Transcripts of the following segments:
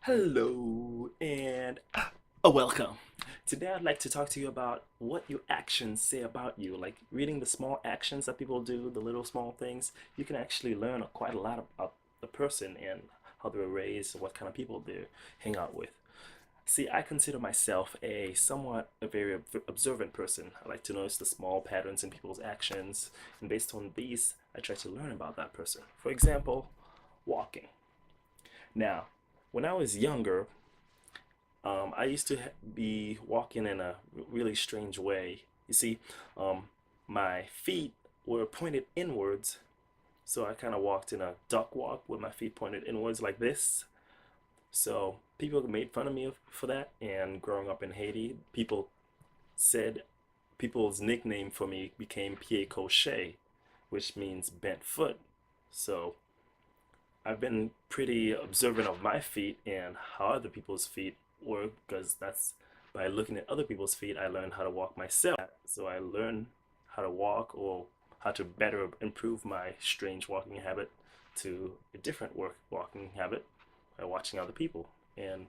Hello and welcome. Today I'd like to talk to you about what your actions say about you. Like reading the small actions that people do, the little small things, you can actually learn quite a lot about the person and how they were raised, what kind of people they hang out with. See, I consider myself a very observant person. I like to notice the small patterns in people's actions, and based on these, I try to learn about that person. For example, walking. Now, when I was younger, I used to be walking in a really strange way. You see, um, my feet were pointed inwards, so I kind of walked in a duck walk with my feet pointed inwards like this. So people made fun of me for that. And growing up in Haiti, said people's nickname for me became Pied Coché, which means bent foot. So I've been pretty observant of my feet and how other people's feet work because that's by looking at other people's feet I learned how to walk myself. So I learned how to walk or how to better improve my strange walking habit to a different walking habit by watching other people. And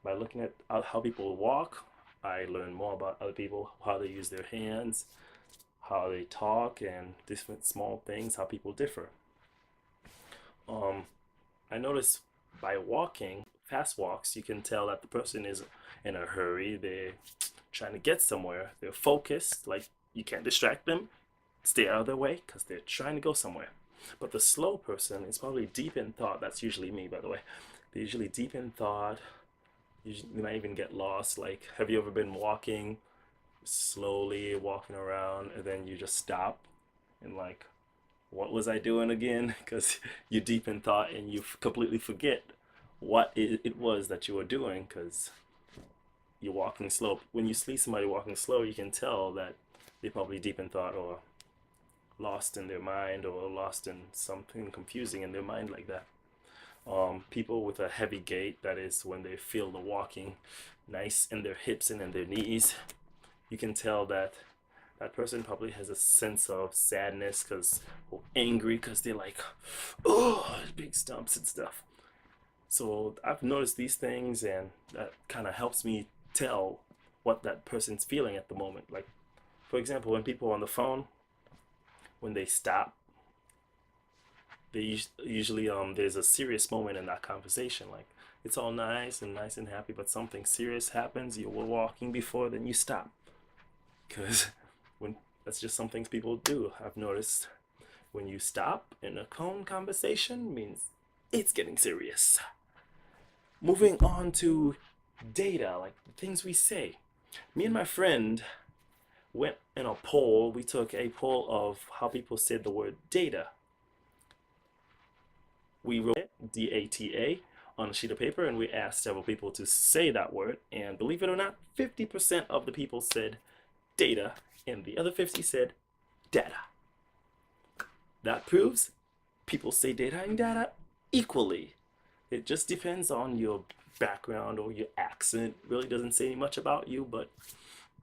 by looking at how people walk, I learn more about other people, how they use their hands, how they talk, and different small things, how people differ. Um, I notice by walking, fast walks, you can tell that the person is in a hurry. They're trying to get somewhere. They're focused. Like you can't distract them. Stay out of their way because they're trying to go somewhere. But the slow person is probably deep in thought. That's usually me, by the way. They're usually deep in thought. You might even get lost. Like, have you ever been walking slowly, walking around, and then you just stop and like, what was I doing again? Because you're deep in thought and you completely forget what it was that you were doing because you're walking slow. When you see somebody walking slow, you can tell that they're probably deep in thought or lost in their mind or lost in something confusing in their mind like that. People with a heavy gait, that is when they feel the walking nice in their hips and in their knees, you can tell that that person probably has a sense of sadness because or angry because they're like, oh, big stumps and stuff. So I've noticed these things, and that kind of helps me tell what that person's feeling at the moment. Like, for example, when people are on the phone, when they stop, they usually there's a serious moment in that conversation. Like it's all nice and happy, but something serious happens. You were walking before, then you stop because when that's just some things people do. I've noticed when you stop in a calm conversation means it's getting serious. Moving on to data, like the things we say. Me and my friend went in a poll. We took a poll of how people said the word data. We wrote DATA on a sheet of paper and we asked several people to say that word. And believe it or not, 50% of the people said data and the other 50 said data. That proves people say data and data equally. It just depends on your background or your accent. It really doesn't say much about you, but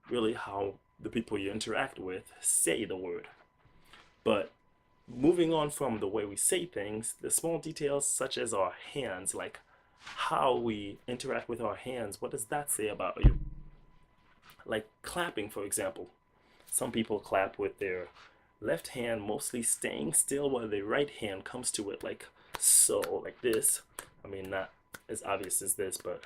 really how the people you interact with say the word. But moving on from the way we say things, the small details such as our hands, like how we interact with our hands, what does that say about you? Like clapping, for example. Some people clap with their left hand mostly staying still while the right hand comes to it, like so, like this. I mean, not as obvious as this, but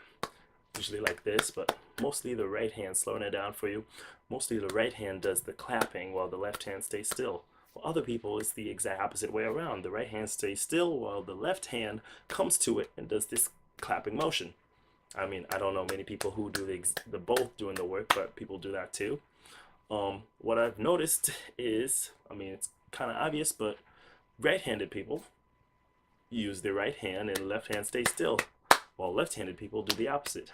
usually like this, but mostly the right hand, slowing it down for you. Mostly the right hand does the clapping while the left hand stays still. For other people, it's the exact opposite way around. The right hand stays still while the left hand comes to it and does this clapping motion. I mean, I don't know many people who do the both doing the work, but people do that too. What I've noticed is, I mean, it's kind of obvious, but right-handed people use their right hand and left hand stays still, while left-handed people do the opposite.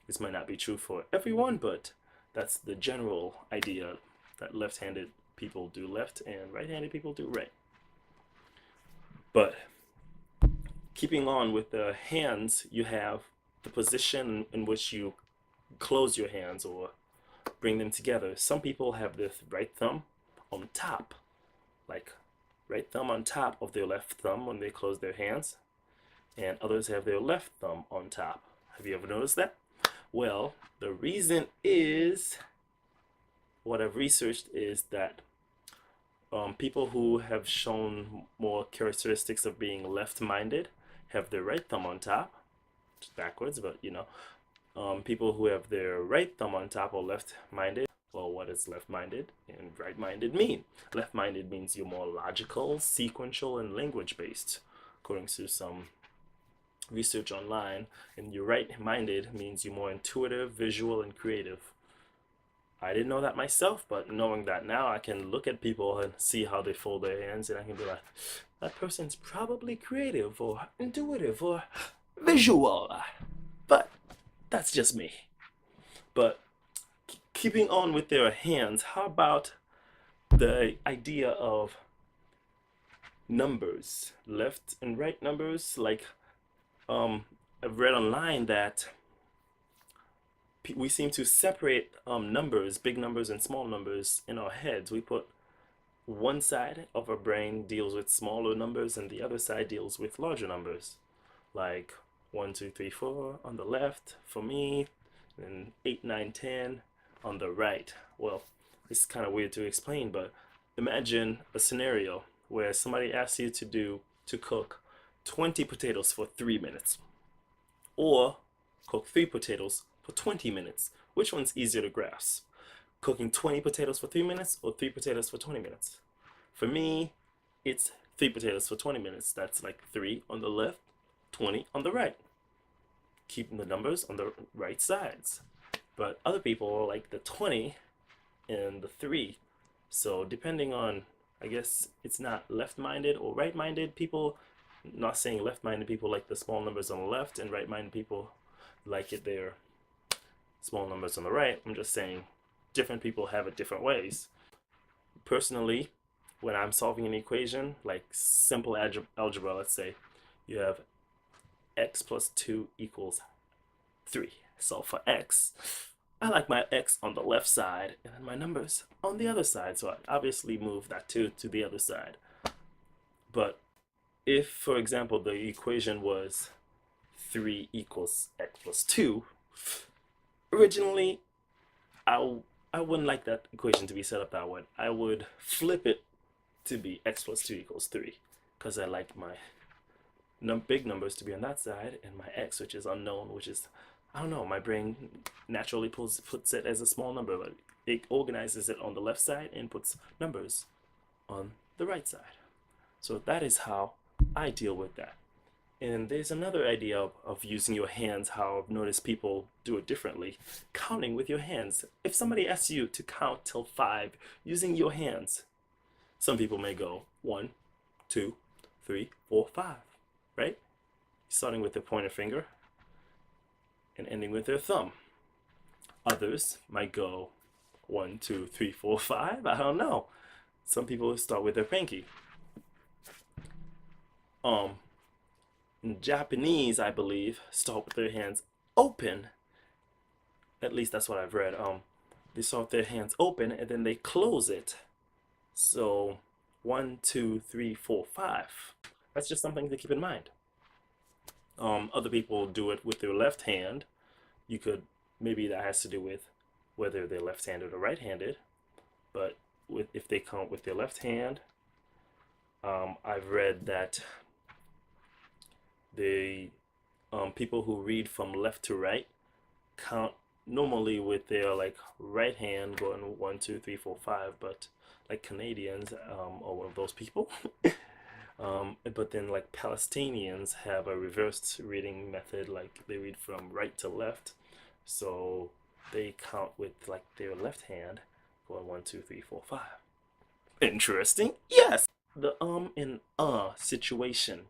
This might not be true for everyone, but that's the general idea that left-handed people do left and right-handed people do right. But keeping on with the hands, you have the position in which you close your hands or bring them together. Some people have the right thumb on top, like right thumb on top of their left thumb when they close their hands. and others have their left thumb on top. Have you ever noticed that? Well, the reason is, what I've researched is that people who have shown more characteristics of being left-minded have their right thumb on top, just backwards, but you know, people who have their right thumb on top are left-minded. Well, what does left-minded and right-minded mean? Left-minded means you're more logical, sequential, and language-based, according to some research online. And you're right-minded means you're more intuitive, visual, and creative. I didn't know that myself, but knowing that now, I can look at people and see how they fold their hands, and I can be like, that person's probably creative or intuitive or visual. But that's just me. But keeping on with their hands, how about the idea of numbers, left and right numbers? Like, I've read online that we seem to separate numbers, big numbers and small numbers, in our heads. We put one side of our brain deals with smaller numbers and the other side deals with larger numbers, like 1, 2, 3, 4 on the left for me, and 8, 9, 10 on the right. Well, it's kind of weird to explain, but imagine a scenario where somebody asks you to cook 20 potatoes for 3 minutes, or cook 3 potatoes for 20 minutes. Which one's easier to grasp? Cooking 20 potatoes for 3 minutes or 3 potatoes for 20 minutes? For me, it's 3 potatoes for 20 minutes. That's like 3 on the left, 20 on the right. Keeping the numbers on the right sides. But other people like the 20 and the 3. So depending on, I guess it's not left-minded or right-minded people. Not saying left-minded people like the small numbers on the left, and right-minded people like it they're small numbers on the right. I'm just saying different people have it different ways. Personally, when I'm solving an equation, like simple algebra, let's say you have x plus 2 equals 3. So for x, I like my x on the left side and then my numbers on the other side. So I obviously move that 2 to the other side. But if, for example, the equation was 3 equals x plus 2, originally I wouldn't like that equation to be set up that way. I would flip it to be x plus 2 equals 3, because I like my big numbers to be on that side and my x, which is unknown, which is, I don't know, my brain naturally puts it as a small number, but it organizes it on the left side and puts numbers on the right side. So that is how I deal with that. And there's another idea of using your hands, how I've noticed people do it differently. Counting with your hands. If somebody asks you to count till 5 using your hands, some people may go 1, 2, 3, 4, 5, right? Starting with their pointer finger and ending with their thumb. Others might go 1, 2, 3, 4, 5. I don't know. Some people start with their pinky. Japanese, I believe, start with their hands open. At least that's what I've read. They start with their hands open and then they close it. So 1, 2, 3, 4, 5. That's just something to keep in mind. Other people do it with their left hand. You could, maybe that has to do with whether they're left-handed or right-handed. But if they count with their left hand, I've read that the people who read from left to right count normally with their like right hand going 1, 2, 3, 4, 5, but like Canadians are one of those people. But then like Palestinians have a reversed reading method, like they read from right to left, so they count with like their left hand going 1, 2, 3, 4, 5. Interesting. Yes. The and situation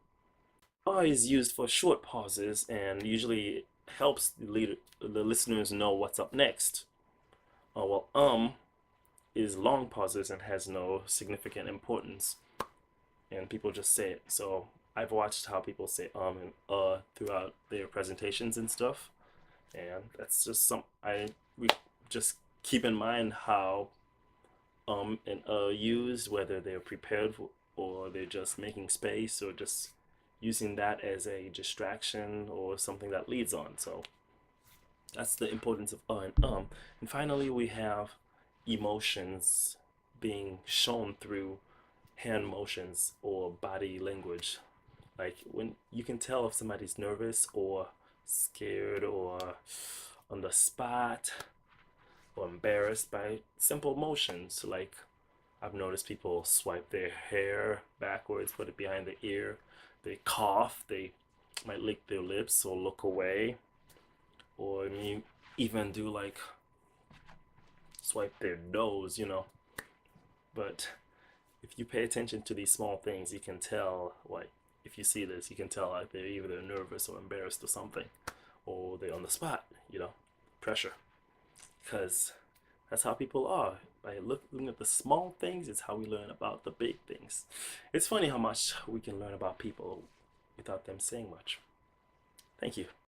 is used for short pauses and usually helps the listeners know what's up next. Well, is long pauses and has no significant importance, and people just say it. So I've watched how people say and throughout their presentations and stuff, and that's just we just keep in mind how and used, whether they're prepared for, or they're just making space or just using that as a distraction or something that leads on. So that's the importance of and And finally, we have emotions being shown through hand motions or body language. Like when you can tell if somebody's nervous or scared or on the spot or embarrassed by simple motions. Like I've noticed people swipe their hair backwards, put it behind the ear. They cough, they might lick their lips or look away, or you even do like swipe their nose. But if you pay attention to these small things, you can tell, like, if you see this, you can tell like they're either nervous or embarrassed or something, or they're on the spot, pressure. Because that's how people are. By looking at the small things, it's how we learn about the big things. It's funny how much we can learn about people without them saying much. Thank you.